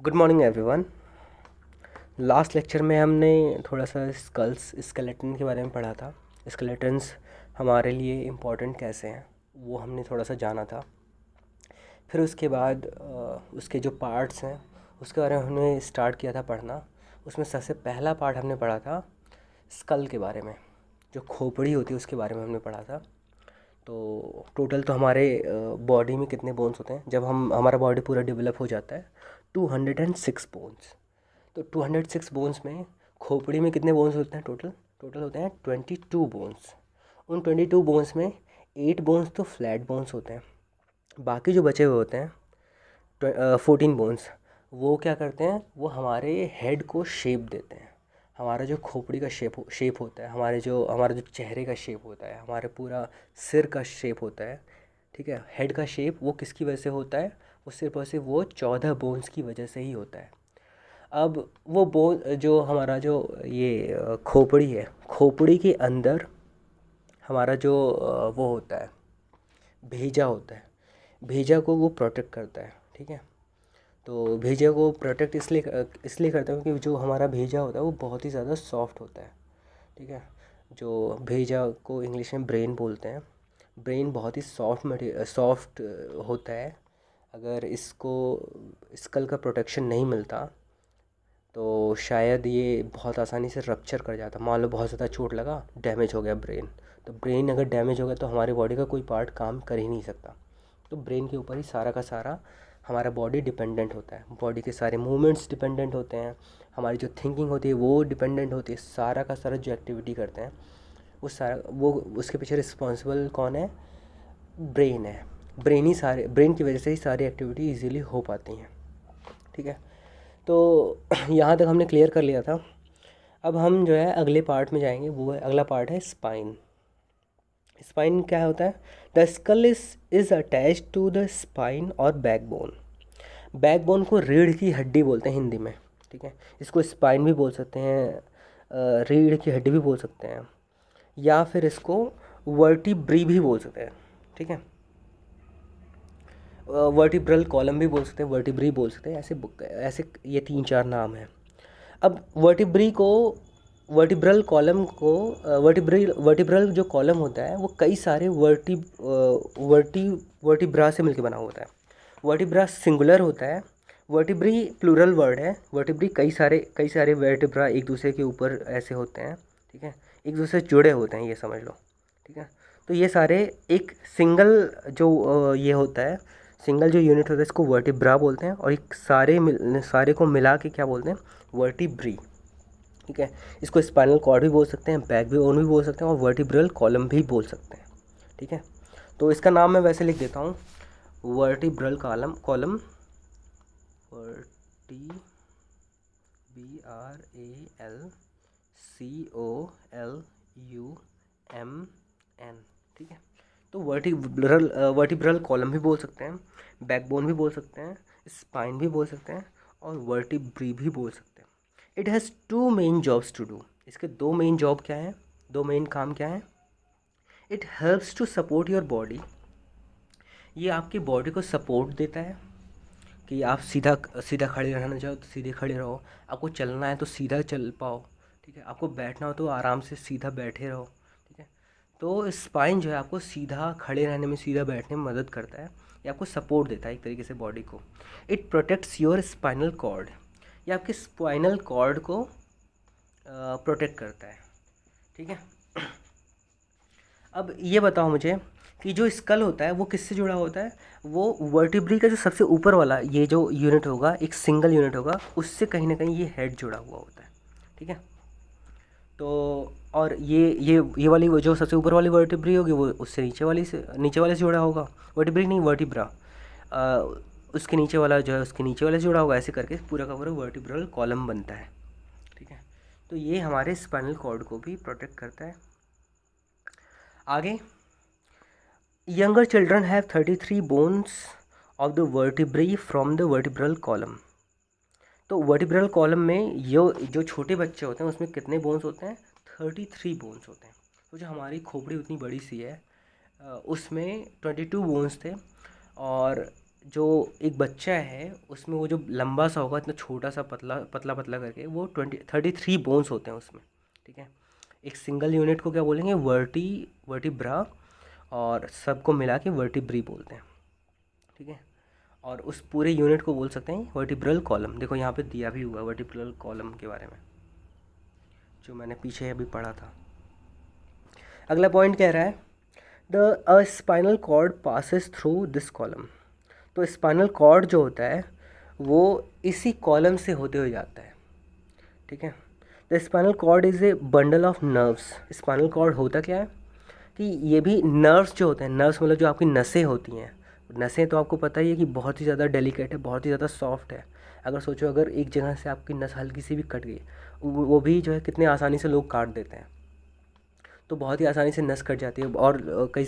Good morning everyone. Last lecture में हमने थोड़ा सा स्केलेटन के बारे में पढ़ा था। स्केलेटन्स हमारे लिए इम्पोर्टेंट कैसे हैं वो हमने थोड़ा सा जाना था। फिर उसके बाद उसके जो पार्ट्स हैं उसके बारे में हमने स्टार्ट किया था पढ़ना। उसमें सबसे पहला पार्ट हमने पढ़ा था स्कल के बारे में, जो खोपड़ी होती है उसके बारे में हमने पढ़ा था। तो टोटल तो हमारे बॉडी में कितने बोन्स होते हैं, जब हम हमारा बॉडी पूरा डेवलप हो जाता है 206 बोन्स। तो 206 बोन्स में खोपड़ी में कितने बोन्स होते हैं? टोटल टोटल होते हैं 22 बोन्स। उन 22 बोन्स में 8 बोन्स तो फ्लैट बोन्स होते हैं, बाकी जो बचे हुए होते हैं 14 बोन्स, वो क्या करते हैं? वो हमारे हेड को शेप देते हैं। हमारा जो खोपड़ी का शेप होता है, हमारा जो चेहरे का शेप होता है, हमारे पूरा सिर का शेप होता है, ठीक है, हेड का शेप, वो किसकी वजह से होता है? वो सिर्फ और सिर्फ वो 14 बोन्स की वजह से ही होता है। अब वो बोन जो हमारा जो ये खोपड़ी है, खोपड़ी के अंदर हमारा जो वो होता है, भेजा होता है। भेजा को वो प्रोटेक्ट करता है, ठीक है। तो भेजा को प्रोटेक्ट इसलिए करता है क्योंकि जो हमारा भेजा होता है वो बहुत ही ज़्यादा सॉफ्ट होता है, ठीक है। जो भेजा को इंग्लिश में ब्रेन बोलते हैं। ब्रेन बहुत ही सॉफ्ट होता है। अगर इसको स्कल का प्रोटेक्शन नहीं मिलता तो शायद ये बहुत आसानी से रप्चर कर जाता। मान लो बहुत ज़्यादा चोट लगा, डैमेज हो गया ब्रेन। तो ब्रेन अगर डैमेज हो गया तो हमारी बॉडी का कोई पार्ट काम कर ही नहीं सकता। तो ब्रेन के ऊपर ही सारा का सारा हमारा बॉडी डिपेंडेंट होता है। बॉडी के सारे मूवमेंट्स डिपेंडेंट होते हैं, हमारी जो थिंकिंग होती है वो डिपेंडेंट होती है। सारा का सारा जो एक्टिविटी करते हैं वो उसके पीछे रिस्पॉन्सिबल कौन है? ब्रेन है। ब्रेन की वजह से ही सारी एक्टिविटी इजीली हो पाती हैं, ठीक है। तो यहाँ तक हमने क्लियर कर लिया था। अब हम जो है अगले पार्ट में जाएंगे, वो है अगला पार्ट है स्पाइन। स्पाइन क्या होता है? The skull is attach to the spine और बैकबोन। बैकबोन को रीढ़ की हड्डी बोलते हैं हिंदी में, ठीक है। इसको स्पाइन भी बोल सकते हैं, रीढ़ की हड्डी भी बोल सकते हैं, या फिर इसको वर्टिब्री भी बोल सकते हैं, ठीक है। वर्टिब्रल कॉलम भी बोल सकते हैं, वर्टिब्री बोल सकते हैं, ऐसे ऐसे ये 3-4 नाम हैं। अब वर्टिब्रल कॉलम को वर्टिब्रल जो कॉलम होता है वो कई सारे वर्टिब्रा से मिलकर बना होता है। वर्टिब्रा सिंगुलर होता है, वर्टिब्री प्लूरल वर्ड है। वर्टिब्री कई सारे वर्टिब्रा एक दूसरे के ऊपर ऐसे होते हैं, ठीक है, एक दूसरे से जुड़े होते हैं, ये समझ लो, ठीक है। तो ये सारे एक सिंगल जो ये होता है, सिंगल जो यूनिट होता है इसको वर्टिब्रा बोलते हैं, और एक सारे को मिला के क्या बोलते हैं? वर्टिब्री, ठीक है। इसको स्पाइनल कॉर्ड भी बोल सकते हैं, बैकबोन भी बोल सकते हैं, और वर्टिब्रल कॉलम भी बोल सकते हैं, ठीक है। तो इसका नाम मैं वैसे लिख देता हूँ, वर्टिब्रल कॉलम वर्टी BRALCOLUMN, ठीक है। तो वर्टिब्रल कॉलम भी बोल सकते हैं, बैकबोन भी बोल सकते हैं, स्पाइन भी बोल सकते हैं, और वर्टिब्री भी बोल सकते हैं। It has 2 main jobs to do. इसके 2 मेन जॉब क्या हैं? 2 मेन काम क्या हैं? It helps to support your body. ये आपकी बॉडी को सपोर्ट देता है कि आप सीधा सीधा खड़े रहना चाहो तो सीधे खड़े रहो, आपको चलना है तो सीधा चल पाओ, ठीक है, आपको बैठना हो तो आराम से सीधा बैठे रहो, ठीक है। तो स्पाइन जो है आपको सीधा खड़े रहने में, सीधा बैठने में मदद करता है, ये आपको सपोर्ट देता है एक तरीके से बॉडी को। It protects your spinal cord. ये आपके स्पाइनल कॉर्ड को प्रोटेक्ट करता है, ठीक है। अब ये बताओ मुझे कि जो स्कल होता है वो किससे जुड़ा होता है? वो वर्टिब्री का जो सबसे ऊपर वाला ये जो यूनिट होगा, एक सिंगल यूनिट होगा, उससे कहीं ना कहीं ये हेड जुड़ा हुआ होता है, ठीक है। तो और ये वाली वो जो सबसे ऊपर वाली वर्टिब्री होगी वो उससे नीचे वाले से जुड़ा होगा। वर्टिब्री नहीं, वर्टिब्रा, उसके नीचे वाला जो है उसके नीचे वाले से जुड़ा होगा। ऐसे करके पूरा का पूरा वर्टिब्रल कॉलम बनता है, ठीक है। तो ये हमारे स्पाइनल कॉर्ड को भी प्रोटेक्ट करता है। आगे, younger children have 33 bones of the vertebrae from the vertebral column. तो वर्टिब्रल कॉलम में जो छोटे बच्चे होते हैं उसमें कितने बोन्स होते हैं? 33 बोन्स होते हैं। तो जो हमारी खोपड़ी उतनी बड़ी सी है उसमें 22 बोन्स थे, और जो एक बच्चा है उसमें वो जो लंबा सा होगा, इतना छोटा सा पतला पतला पतला करके, वो 33 बोन्स होते हैं उसमें। ठीक है, एक सिंगल यूनिट को क्या बोलेंगे, वर्टिब्रा, और सबको मिला के वर्टिब्री बोलते हैं। ठीक है, और उस पूरे यूनिट को बोल सकते हैं वर्टिब्रल कॉलम। देखो यहाँ पे दिया भी हुआ वर्टिब्रल कॉलम के बारे में, जो मैंने पीछे अभी पढ़ा था। अगला पॉइंट कह रहा है the spinal cord passes through this column. तो स्पाइनल कॉर्ड जो होता है वो इसी कॉलम से होते हुए जाता है। ठीक है, the spinal cord is a bundle of nerves. Spinal cord होता क्या है कि ये भी नर्व्स जो होते हैं, नर्व्स मतलब जो आपकी नसें होती हैं, नसें तो आपको पता ही है कि बहुत ही ज़्यादा डेलिकेट है, बहुत ही ज़्यादा सॉफ्ट है। अगर सोचो अगर एक जगह से आपकी नस हल्की सी भी कट गई, वो भी जो है कितने आसानी से लोग काट देते हैं, तो बहुत ही आसानी से नस कट जाती है। और कई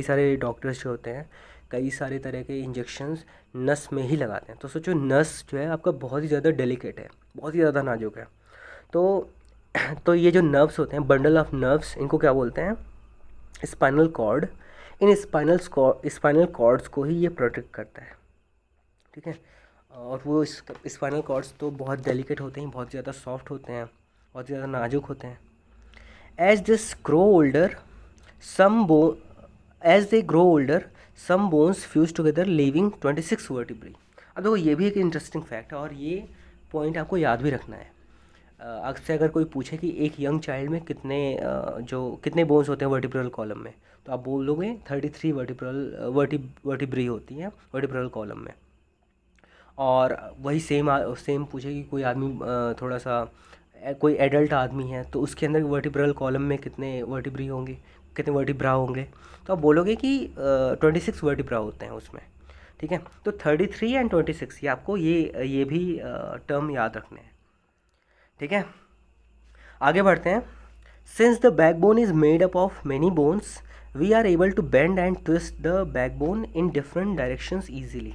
सारे डॉक्टर्स जो होते हैं कई सारे तरह के इंजेक्शंस नस में ही लगाते हैं। तो सोचो नस जो है आपका बहुत ही ज़्यादा डेलिकेट है, बहुत ही ज़्यादा नाजुक है। तो तो ये जो नर्व्स होते हैं, बंडल ऑफ नर्व्स, इनको क्या बोलते हैं, स्पाइनल कॉर्ड। इन स्पाइनल कॉर्ड्स को ही ये प्रोटेक्ट करता है। ठीक है, और वो स्पाइनल कॉर्ड्स तो बहुत डेलिकेट होते हैं, बहुत ज़्यादा सॉफ्ट होते हैं, बहुत ज़्यादा नाजुक होते हैं। As this grow older some bone as they grow older some bones fuse together leaving 26 vertebrae। अब देखो ये भी एक इंटरेस्टिंग फैक्ट है और ये पॉइंट आपको याद भी रखना है। आपसे अगर कोई पूछे कि एक यंग चाइल्ड में कितने बोन्स होते हैं वर्टिब्रल कॉलम में, तो आप बोलोगे 33 वर्टिब्री होती हैं वर्टिब्रल कॉलम में। और वही सेम पूछे कि कोई आदमी थोड़ा सा कोई एडल्ट आदमी है तो उसके अंदर वर्टिब्रल कॉलम में कितने वर्टिब्री होंगे, कितने वर्टिब्रा होंगे, तो आप बोलोगे कि 26 वर्टिब्रा होते हैं उसमें। ठीक है, तो 33 एंड 26 ये आपको ये भी टर्म याद रखने हैं। ठीक है, आगे बढ़ते हैं। Since the backbone is made up of many bones we are able to bend and twist the backbone in different directions easily.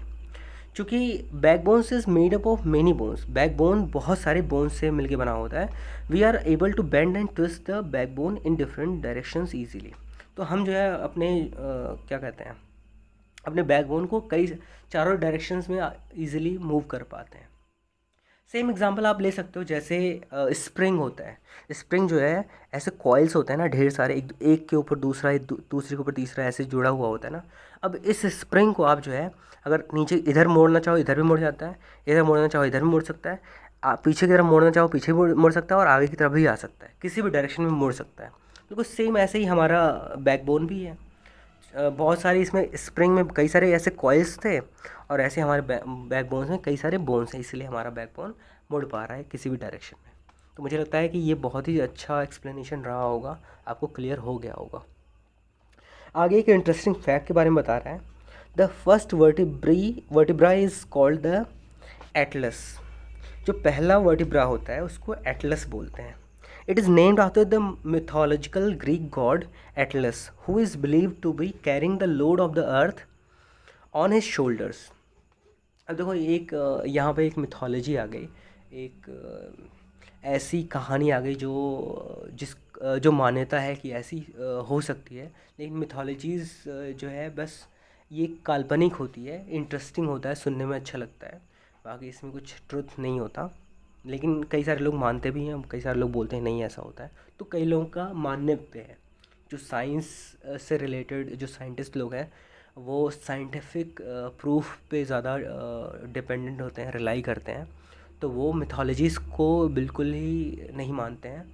चूँकि backbones is made up of many bones, backbone बहुत सारे बोन्स से मिलके बना होता है। We are able to bend and twist the backbone in different directions easily. तो हम जो है अपने क्या कहते हैं, अपने बैकबोन को कई चारों डायरेक्शंस में ईजिली मूव कर पाते हैं। सेम एग्जांपल आप ले सकते हो, जैसे स्प्रिंग होता है। स्प्रिंग जो है ऐसे कॉइल्स होते हैं ना ढेर सारे, एक के ऊपर दूसरा, दूसरे के ऊपर तीसरा, ऐसे जुड़ा हुआ होता है ना। अब इस स्प्रिंग को आप जो है अगर नीचे इधर मोड़ना चाहो इधर भी मुड़ जाता है, इधर मोड़ना चाहो इधर भी मुड़ सकता है, आप पीछे की तरफ मोड़ना चाहो पीछे भी मुड़ सकता है, और आगे की तरफ भी आ सकता है, किसी भी डायरेक्शन में मुड़ सकता है। बिल्कुल सेम ऐसे ही हमारा बैकबोन भी है। बहुत सारी इसमें स्प्रिंग में कई सारे ऐसे कॉइल्स थे और ऐसे हमारे बैकबोन्स में कई सारे बोन्स हैं, इसलिए हमारा बैकबोन मुड़ पा रहा है किसी भी डायरेक्शन में। तो मुझे लगता है कि ये बहुत ही अच्छा एक्सप्लेनेशन रहा होगा, आपको क्लियर हो गया होगा। आगे एक इंटरेस्टिंग फैक्ट के बारे में बता रहा है। The first vertebra is called the atlas. जो पहला वर्टिब्रा होता है उसको एटलस बोलते हैं। It is named after the mythological Greek god Atlas who is believed to be carrying the load of the earth on his shoulders. अब देखो एक यहाँ पे एक मिथोलॉजी आ गई, एक ऐसी कहानी आ गई जो मान्यता है कि ऐसी हो सकती है। लेकिन मिथोलॉजीज़ जो है बस ये काल्पनिक होती है, इंटरेस्टिंग होता है, सुनने में अच्छा लगता है, बाकी इसमें कुछ ट्रुथ नहीं होता। लेकिन कई सारे लोग मानते भी हैं, कई सारे लोग बोलते हैं नहीं ऐसा होता है। तो कई लोगों का मानने पे है, जो साइंस से रिलेटेड जो साइंटिस्ट लोग हैं वो साइंटिफिक प्रूफ पे ज़्यादा डिपेंडेंट होते हैं, रिलाई करते हैं। तो वो मिथोलॉजीज़ को बिल्कुल ही नहीं मानते हैं,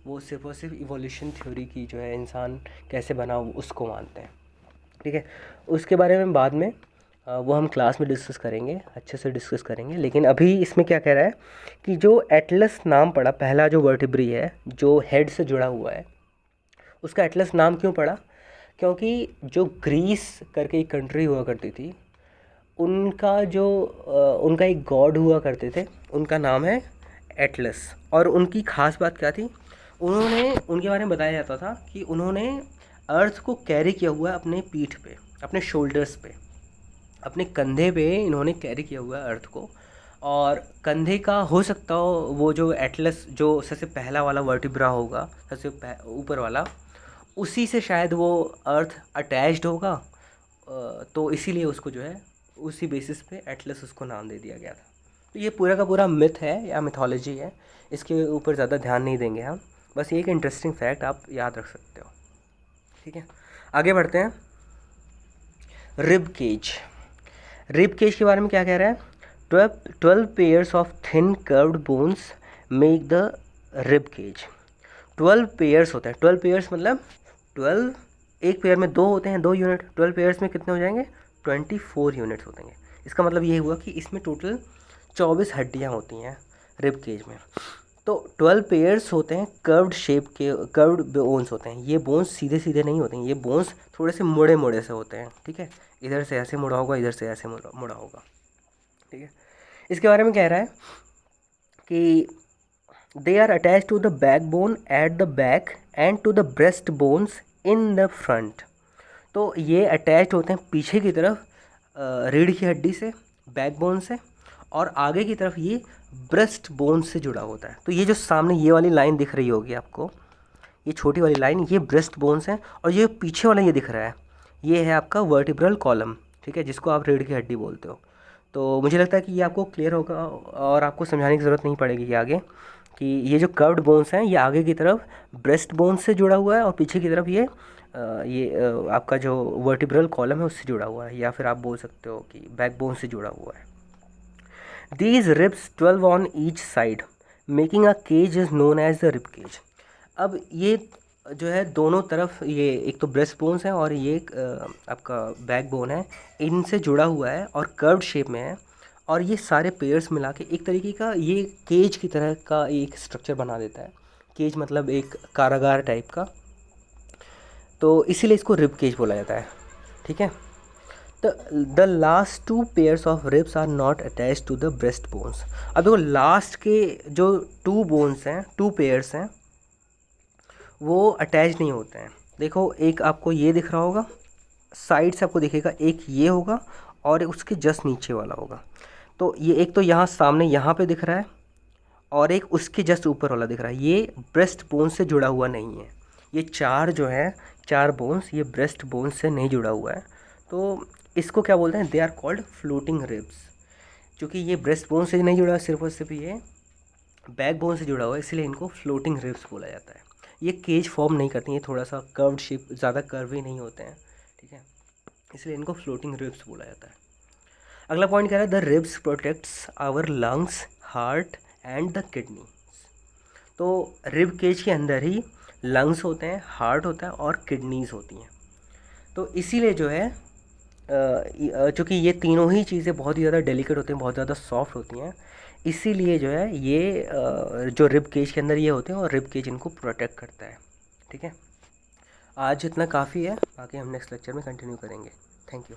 वो सिर्फ और सिर्फ इवोल्यूशन थ्योरी की जो है इंसान कैसे बना उसको मानते हैं। ठीक है, उसके बारे में बाद में वो हम क्लास में डिस्कस करेंगे, अच्छे से डिस्कस करेंगे। लेकिन अभी इसमें क्या कह रहा है कि जो एटलस नाम पड़ा, पहला जो वर्टिब्री है जो हेड से जुड़ा हुआ है, उसका एटलस नाम क्यों पड़ा? क्योंकि जो ग्रीस करके एक कंट्री हुआ करती थी, उनका एक गॉड हुआ करते थे, उनका नाम है एटलस। और उनकी ख़ास बात क्या थी, उनके बारे में बताया जाता था कि उन्होंने अर्थ को कैरी किया हुआ है अपने पीठ पे, अपने शोल्डर्स पे, अपने कंधे पे इन्होंने कैरी किया हुआ है अर्थ को। और कंधे का हो सकता हो वो जो एटलस जो सबसे पहला वाला वर्टिब्रा होगा, सबसे ऊपर वाला, उसी से शायद वो अर्थ अटैच्ड होगा। तो इसीलिए उसको जो है उसी बेसिस पे एटलस उसको नाम दे दिया गया था। तो ये पूरा का पूरा मिथ है या मिथोलॉजी है, इसके ऊपर ज़्यादा ध्यान नहीं देंगे हम, बस ये एक इंटरेस्टिंग फैक्ट आप याद रख सकते हो। ठीक है, आगे बढ़ते हैं। Rib cage. रिब केज के बारे में क्या कह रहा है? 12 pairs of thin curved bones make the rib cage. 12 pairs होते हैं। 12 पेयर्स मतलब 12, एक पेयर में 2 होते हैं, 2 यूनिट। 12 पेयर्स में कितने हो जाएंगे? 24 यूनिट्स होते हैं। इसका मतलब ये हुआ कि इसमें टोटल 24 हड्डियाँ होती हैं रिब केज में। तो 12 पेयर्स होते हैं कर्व्ड शेप के, कर्व्ड बोन्स होते हैं। ये बोन्स सीधे सीधे नहीं होते हैं, ये बोन्स थोड़े से मुड़े मुड़े से होते हैं। ठीक है, इधर से ऐसे मुड़ा होगा, इधर से ऐसे मुड़ा होगा। ठीक है, इसके बारे में कह रहा है कि they are attach to the backbone at the back and to the breast bones in the front. तो ये अटैच होते हैं पीछे की तरफ रीढ़ की हड्डी से, बैकबोन से, और आगे की तरफ ये ब्रेस्ट बोन से जुड़ा होता है। तो ये जो सामने ये वाली लाइन दिख रही होगी आपको, ये छोटी वाली लाइन, ये ब्रेस्ट बोन्स है, और ये पीछे वाला ये दिख रहा है, ये है आपका वर्टिब्रल कॉलम। ठीक है, जिसको आप रीढ़ की हड्डी बोलते हो। तो मुझे लगता है कि ये आपको क्लियर होगा और आपको समझाने की ज़रूरत नहीं पड़ेगी कि आगे कि ये जो कर्व्ड बोन्स हैं ये आगे की तरफ ब्रेस्ट बोन से जुड़ा हुआ है और पीछे की तरफ ये आपका जो वर्टिब्रल कॉलम है उससे जुड़ा हुआ है, या फिर आप बोल सकते हो कि बैकबोन से जुड़ा हुआ है। These ribs 12 on each side making a cage is known as the rib cage। अब ये जो है दोनों तरफ, ये एक तो ब्रेस्ट बोन्स है और ये एक आपका बैक बोन है, इनसे जुड़ा हुआ है और कर्व्ड शेप में है, और ये सारे पेयर्स मिला के एक तरीके का ये केज की तरह का एक स्ट्रक्चर बना देता है। केज मतलब एक कारागार टाइप का, तो इसीलिए इसको रिब केज बोला जाता है। ठीक है, the last 2 pairs of ribs are not attach to the breast bones. अब देखो लास्ट के जो 2 बोन्स हैं, 2 पेयर्स हैं, वो अटैच नहीं होते हैं। देखो एक आपको ये दिख रहा होगा, साइड से आपको दिखेगा, एक ये होगा और उसके जस्ट नीचे वाला होगा। तो ये एक तो यहाँ सामने यहाँ पे दिख रहा है और एक उसके जस्ट ऊपर वाला दिख रहा है, ये ब्रेस्ट बोन से जुड़ा हुआ नहीं है। ये 4 जो है, 4 बोन्स, ये ब्रेस्ट बोन से नहीं जुड़ा हुआ है। तो इसको क्या बोलते हैं? They are called floating ribs. क्योंकि ये ब्रेस्ट बोन से नहीं जुड़ा, सिर्फ और सिर्फ ये बैक बोन से जुड़ा हुआ है, इसलिए इनको फ्लोटिंग रिब्स बोला जाता है। ये केज फॉर्म नहीं करती, ये थोड़ा सा कर्व्ड शेप, ज़्यादा कर्वी नहीं होते हैं। ठीक है, इसलिए इनको फ्लोटिंग रिब्स बोला जाता है। अगला पॉइंट कह रहा है the ribs protects our lungs, heart and the kidney. तो रिब केज के अंदर ही लंग्स होते हैं, हार्ट होता है और किडनीज होती हैं। तो इसीलिए जो है चूँकि ये तीनों ही चीज़ें बहुत ही ज़्यादा डेलिकेट होती हैं, बहुत ज़्यादा सॉफ्ट होती हैं, इसीलिए जो है ये जो रिब केज के अंदर ये होते हैं और रिब केज इनको प्रोटेक्ट करता है। ठीक है, आज इतना काफ़ी है, बाकी हम नेक्स्ट लेक्चर में कंटिन्यू करेंगे। Thank you.